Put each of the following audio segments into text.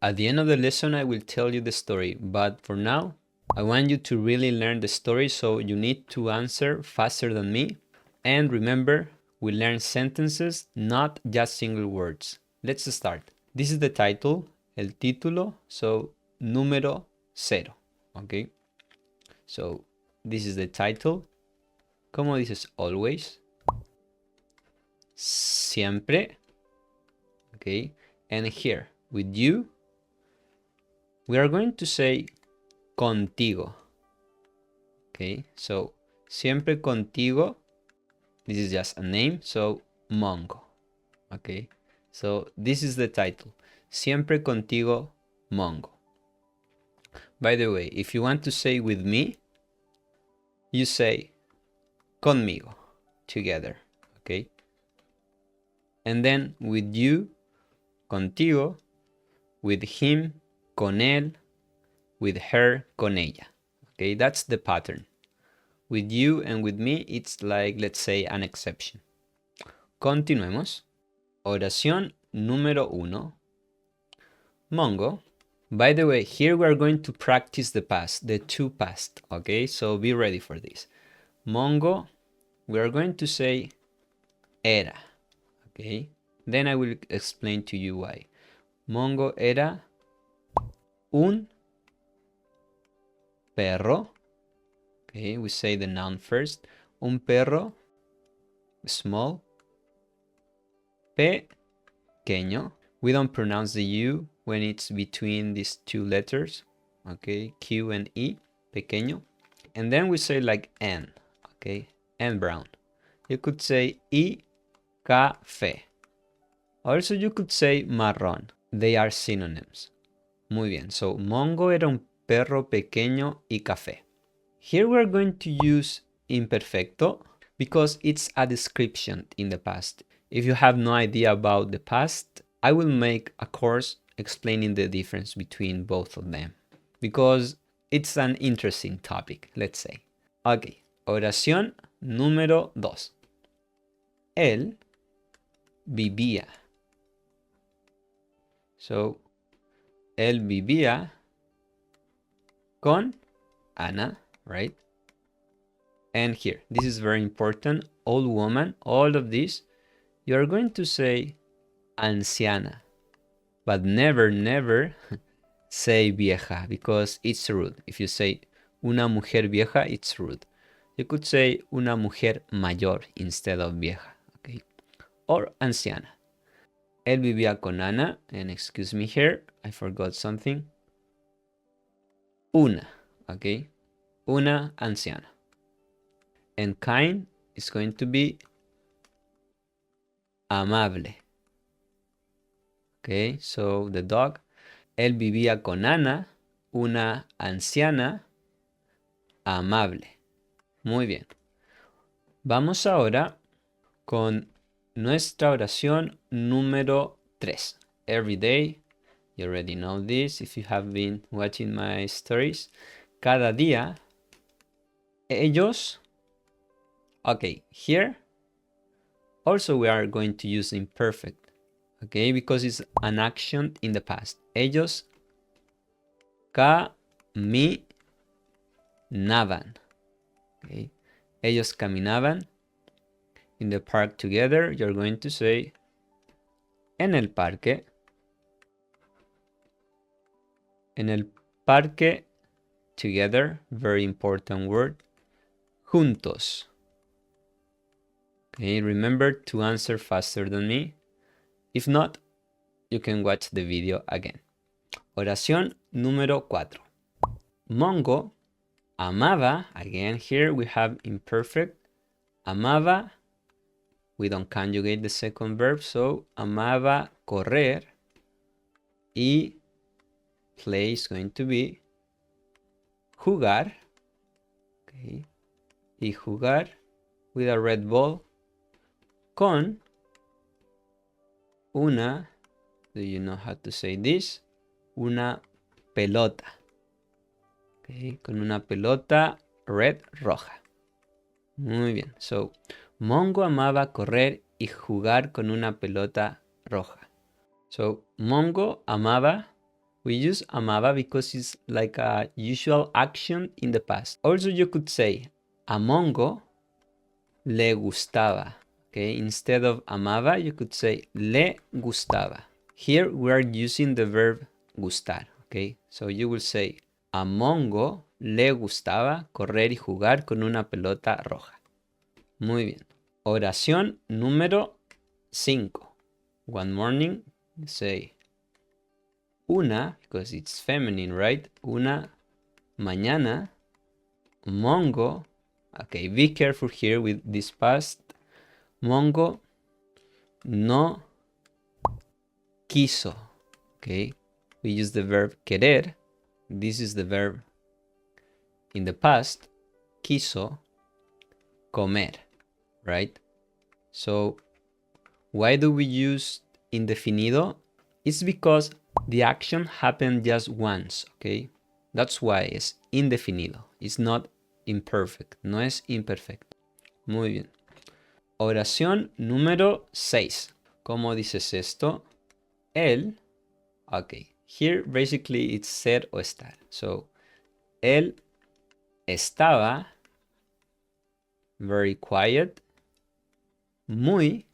At the end of the lesson, I will tell you the story, but for now, I want you to really learn the story, so you need to answer faster than me. And remember, we learn sentences, not just single words. Let's start. This is the title, el título, so número 0, okay? So this is the title. ¿Cómo dices always? Siempre. Okay, and here, with you, we are going to say contigo. Okay, so siempre contigo. This is just a name, so Mongo. Okay, so this is the title. Siempre contigo, Mongo. By the way, if you want to say with me, you say conmigo, together. Okay, and then with you, contigo, with him, con él, with her, con ella. Okay, that's the pattern. With you and with me, it's like, let's say, an exception. Continuemos. Oración número 1. Mongo. By the way, here we are going to practice the past, the to past. Okay, so be ready for this. Mongo, we are going to say era. Okay, then I will explain to you why. Mongo era un perro. Okay, we say the noun first. Un perro, small. Pequeño. We don't pronounce the U when it's between these two letters. Okay, Q and E. Pequeño. And then we say like N. Okay, N brown. You could say y café. Also, you could say marrón. They are synonyms. Muy bien. So, Mongo era un perro pequeño y café. Here we're going to use imperfecto because it's a description in the past. If you have no idea about the past, I will make a course explaining the difference between both of them because it's an interesting topic, let's say. Okay, oración número 2. Él vivía. So, él vivía con Ana, right? And here, this is very important. Old woman, all of this, you are going to say anciana, but never, never say vieja because it's rude. If you say una mujer vieja, it's rude. You could say una mujer mayor instead of vieja, okay? Or anciana. Él vivía con Ana, and excuse me here, I forgot something. Una, okay? Una anciana. And kind is going to be amable. Okay, so the dog. Él vivía con Ana, una anciana amable. Muy bien. Vamos ahora con nuestra oración número 3. Every day, you already know this if you have been watching my stories. Cada día, ellos. Okay, here also we are going to use imperfect, okay, because it's an action in the past. Ellos caminaban, okay. Ellos caminaban in the park together. You're going to say en el parque. En el parque together, very important word. Juntos. Okay, remember to answer faster than me. If not, you can watch the video again. Oración número 4. Mongo amaba, again here we have imperfect. Amaba, we don't conjugate the second verb, so amaba correr. Y play is going to be jugar. Okay. Y jugar with a red ball con una, do you know how to say this? Una pelota. Okay, con una pelota red roja. Muy bien. So, Mongo amaba correr y jugar con una pelota roja. So, Mongo amaba We use amaba because it's like a usual action in the past. Also, you could say a Mongo le gustaba. Okay, instead of amaba, you could say le gustaba. Here we are using the verb gustar. Okay, so you will say a Mongo le gustaba correr y jugar con una pelota roja. Muy bien. Oración número 5. One morning, say una, because it's feminine, right? Una mañana, Mongo. Okay, be careful here with this past. Mongo no quiso. Okay, we use the verb querer. This is the verb in the past. Quiso comer, right? So why do we use indefinido? It's because the action happened just once, okay? That's why it's indefinido. It's not imperfect. No es imperfecto. Muy bien. Oración número 6. ¿Cómo dices esto? Él. Okay. Here basically it's ser o estar. So, él estaba very quiet, muy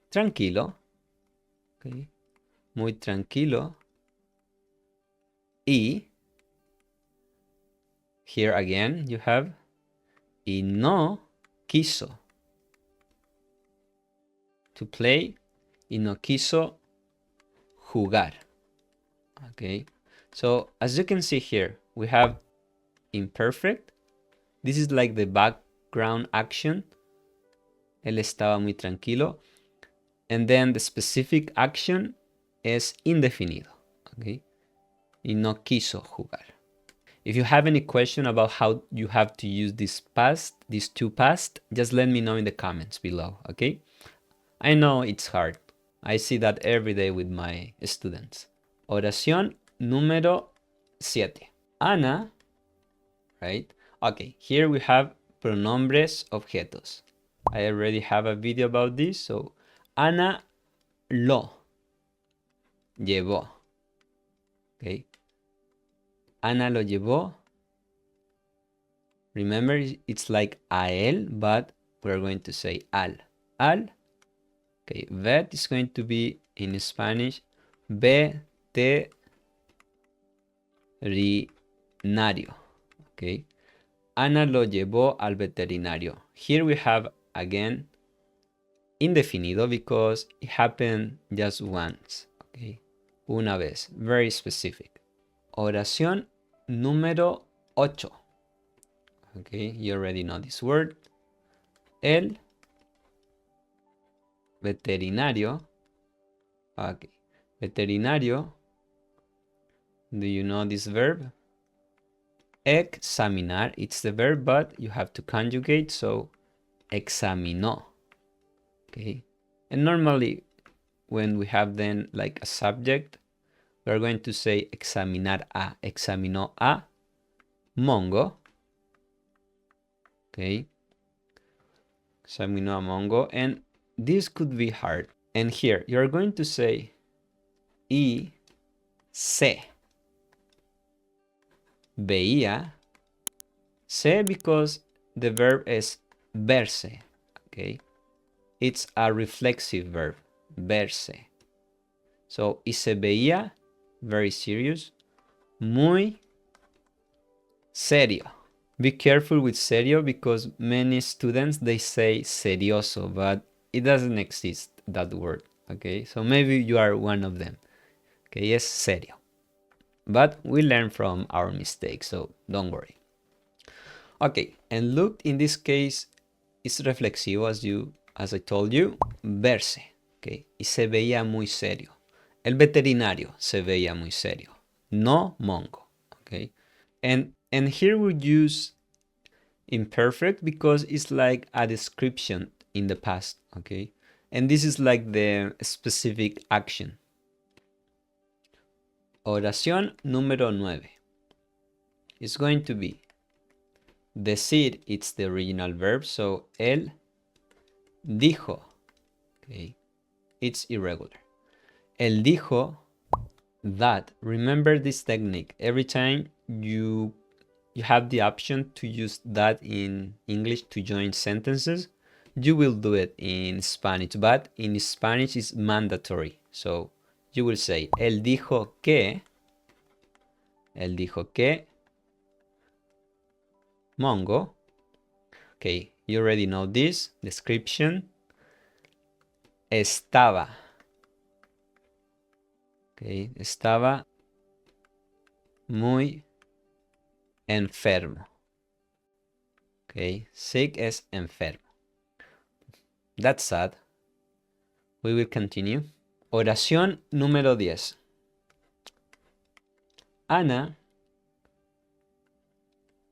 tranquilo. Okay. Muy tranquilo. Y here again you have y no quiso to play y no quiso jugar. Okay, so as you can see here, we have imperfect. This is like the background action. Él estaba muy tranquilo. And then the specific action es indefinido. Okay, y no quiso jugar. If you have any question about how you have to use this past, these two past, just let me know in the comments below, okay? I know it's hard. I see that every day with my students. Oración número 7. Ana, right? Okay, here we have pronombres objetos. I already have a video about this, so Ana lo llevó. Okay. Ana lo llevó. Remember, it's like a él, but we're going to say al. Al. Okay, vet is going to be in Spanish veterinario. Okay. Ana lo llevó al veterinario. Here we have again indefinido because it happened just once. Okay. Una vez. Very specific. Oración número 8. Okay, you already know this word. El veterinario. Okay, veterinario. Do you know this verb? Examinar, it's the verb, but you have to conjugate, so examinó. Okay, and normally when we have then like a subject, we're going to say examinar a. Examinó a Mongo. Okay, examinó a Mongo, and this could be hard. And here you're going to say y se veía. Se because the verb is verse. Okay, it's a reflexive verb, verse. So y se veía, very serious, muy serio. Be careful with serio because many students they say serioso, but it doesn't exist, that word. Okay, so maybe you are one of them. Okay, yes, serio. But we learn from our mistakes, so don't worry. Okay, and look, in this case, it's reflexivo as I told you, verse. Okay, y se veía muy serio. El veterinario se veía muy serio. No Mongo. Okay, and here we use imperfect because it's like a description in the past. Okay, and this is like the specific action. Oración número 9. It's going to be decir, it's the original verb, so él dijo. Okay, it's irregular. Él dijo that. Remember this technique. Every time you have the option to use that in English to join sentences, you will do it in Spanish, but in Spanish it's mandatory. So you will say, él dijo que Mongo. Okay, you already know this description. Estaba. Okay, estaba muy enfermo. Okay, sick es enfermo. That's sad. We will continue. Oración número 10. Ana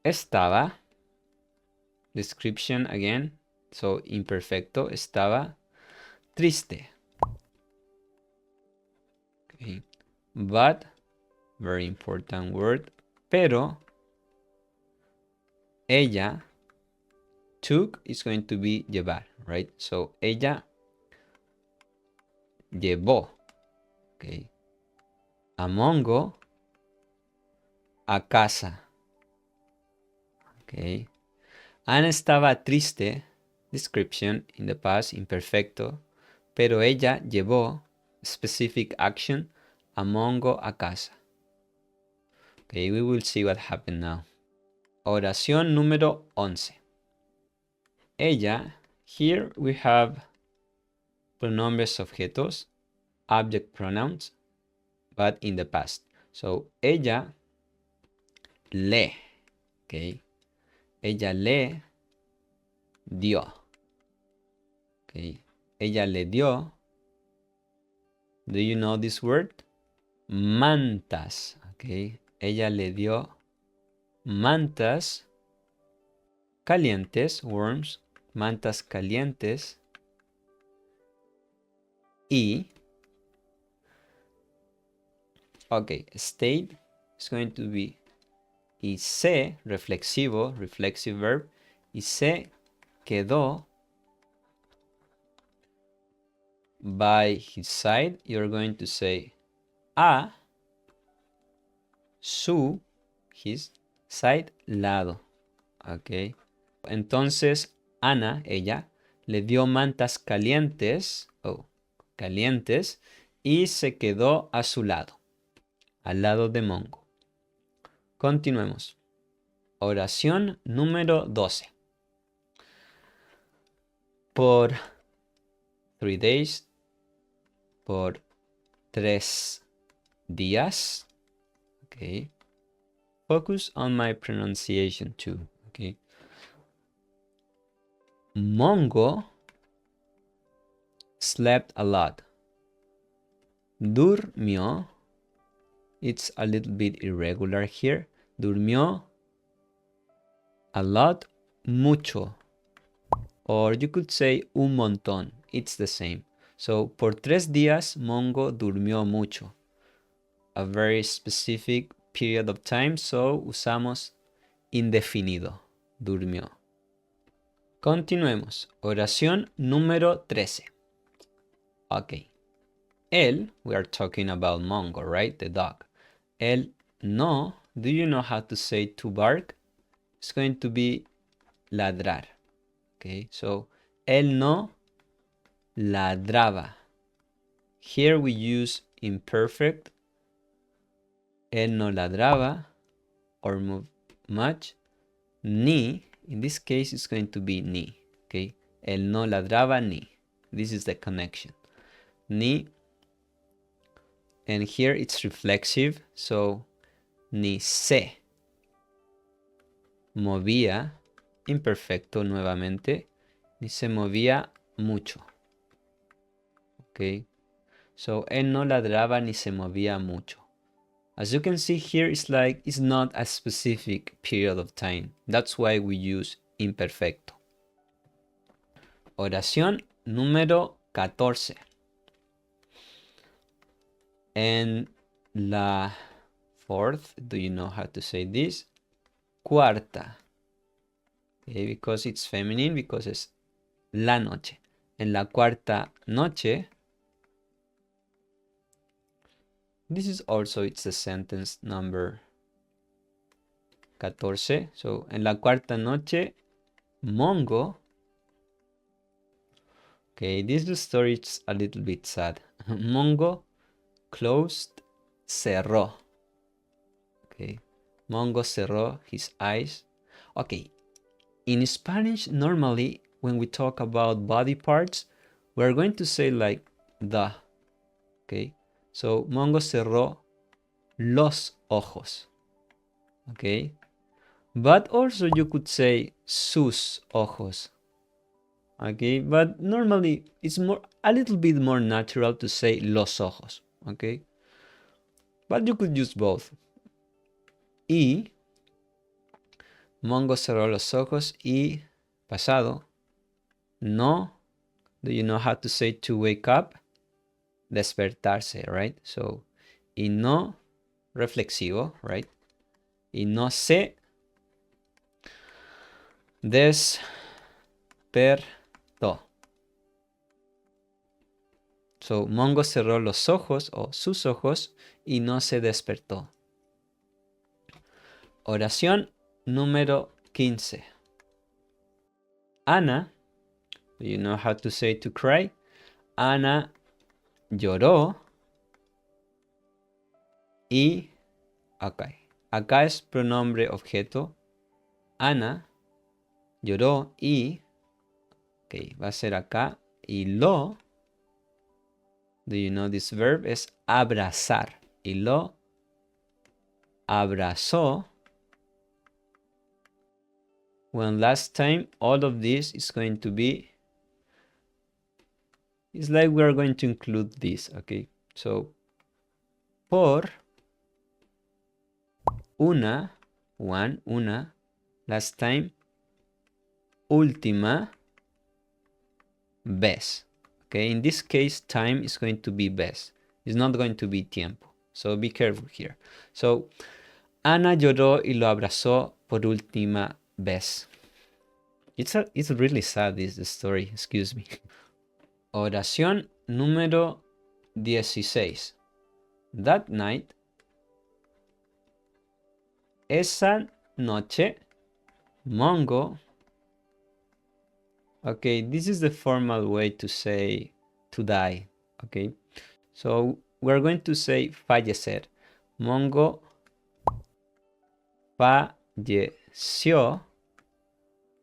estaba, description again, so imperfecto, estaba triste. Okay. But, very important word, pero ella, took is going to be llevar, right? So ella llevó, okay, a Mongo a casa. Okay. Ana estaba triste, description in the past, imperfecto, pero ella llevó, specific action, a Mongo a casa. Okay, we will see what happened now. Oración número 11. Ella, here we have pronombres objetos, object pronouns, but in the past. So, ella le, okay, ella le dio, okay, ella le dio, do you know this word? Mantas, okay, ella le dio mantas calientes, warms, mantas calientes, y, okay, state is going to be y se, reflexivo, reflexive verb, y se quedó by his side. You're going to say a su, his side, lado. Ok. Entonces, Ana, ella, le dio mantas calientes, calientes, y se quedó a su lado, al lado de Mongo. Continuemos. Oración número 12. Por 3 days, por 3 días. Okay. Focus on my pronunciation too. Okay. Mongo slept a lot. Durmió. It's a little bit irregular here. Durmió a lot, mucho. Or you could say un montón. It's the same. So, por 3 días, Mongo durmió mucho. A very specific period of time, so usamos indefinido. Durmió. Continuemos. Oración número 13. Ok. Él, we are talking about Mongo, right? The dog. Él no, do you know how to say to bark? It's going to be ladrar. Okay, so él no ladraba. Here we use imperfect. Él no ladraba or move much. Ni, in this case, it's going to be ni. Okay, él no ladraba ni. This is the connection. Ni, and here it's reflexive, so ni se movía, imperfecto nuevamente, ni se movía mucho. Okay, so él no ladraba ni se movía mucho. As you can see here, it's not a specific period of time. That's why we use imperfecto. Oración número 14. And la fourth, do you know how to say this? Cuarta. Okay, because it's feminine, because it's la noche. En la cuarta noche, This is also, it's the sentence number 14. So, en la cuarta noche, Mongo. Okay, this story is a little bit sad. Mongo closed, cerró. Okay, Mongo cerró his eyes. Okay, in Spanish, normally when we talk about body parts, we're going to say like the. Okay, so Mongo cerró los ojos. Okay, but also you could say sus ojos. Okay, but normally it's a little bit more natural to say los ojos. Okay, but you could use both. Y Mongo cerró los ojos y pasado. No, do you know how to say to wake up? Despertarse, right? So, y no reflexivo, right? Y no se despertó. So, Mongo cerró los ojos o sus ojos y no se despertó. Oración número 15. Ana, do you know how to say to cry? Ana lloró y acá es pronombre objeto. Ana lloró y, ok, va a ser acá. Y lo, do you know this verb? Es abrazar. Y lo abrazó. When last time, all of this is going to be, it's like we are going to include this, okay? So, por una, last time, última vez. Okay, in this case, time is going to be vez. It's not going to be tiempo. So be careful here. So, Ana lloró y lo abrazó por última vez. It's really sad, this story, excuse me. Oración número 16. That night, esa noche, Mongo. Okay, this is the formal way to say to die. Okay, so we're going to say fallecer. Mongo falleció.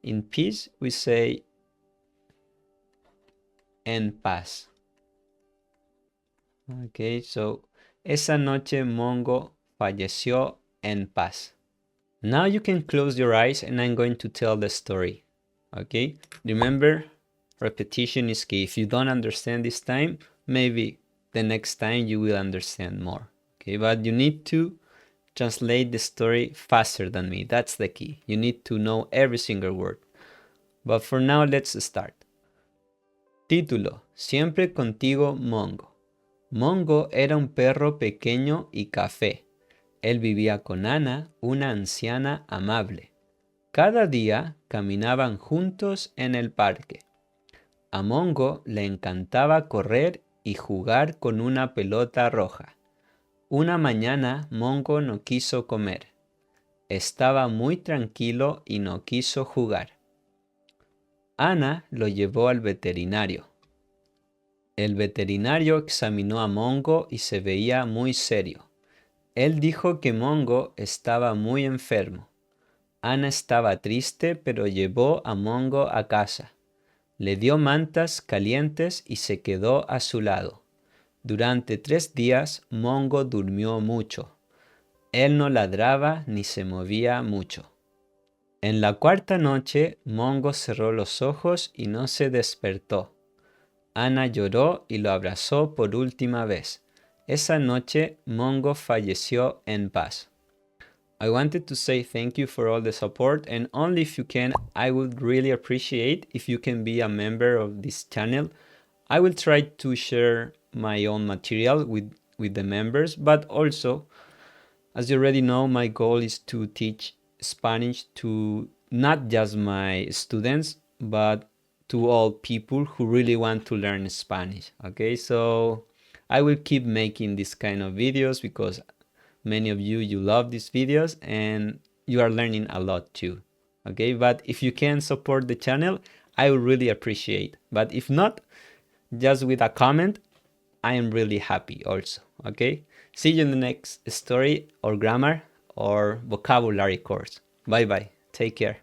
In peace, we say en paz. Okay, so esa noche Mongo falleció en paz. Now you can close your eyes and I'm going to tell the story. Okay, remember, repetition is key. If you don't understand this time, maybe the next time you will understand more. Okay, but you need to translate the story faster than me. That's the key. You need to know every single word. But for now, let's start. Título: Siempre contigo, Mongo. Mongo era un perro pequeño y café. Él vivía con Ana, una anciana amable. Cada día caminaban juntos en el parque. A Mongo le encantaba correr y jugar con una pelota roja. Una mañana Mongo no quiso comer. Estaba muy tranquilo y no quiso jugar. Ana lo llevó al veterinario. El veterinario examinó a Mongo y se veía muy serio. Él dijo que Mongo estaba muy enfermo. Ana estaba triste, pero llevó a Mongo a casa. Le dio mantas calientes y se quedó a su lado. Durante 3 días, Mongo durmió mucho. Él no ladraba ni se movía mucho. En la cuarta noche, Mongo cerró los ojos y no se despertó. Ana lloró y lo abrazó por última vez. Esa noche, Mongo falleció en paz. I wanted to say thank you for all the support, and only if you can, I would really appreciate if you can be a member of this channel. I will try to share my own material with the members, but also, as you already know, my goal is to teach Spanish to not just my students, but to all people who really want to learn Spanish. Okay, so I will keep making this kind of videos because many of you love these videos and you are learning a lot too. Okay, but if you can support the channel, I would really appreciate. But if not, just with a comment, I am really happy also. Okay, see you in the next story or grammar or vocabulary course. Bye bye. Take care.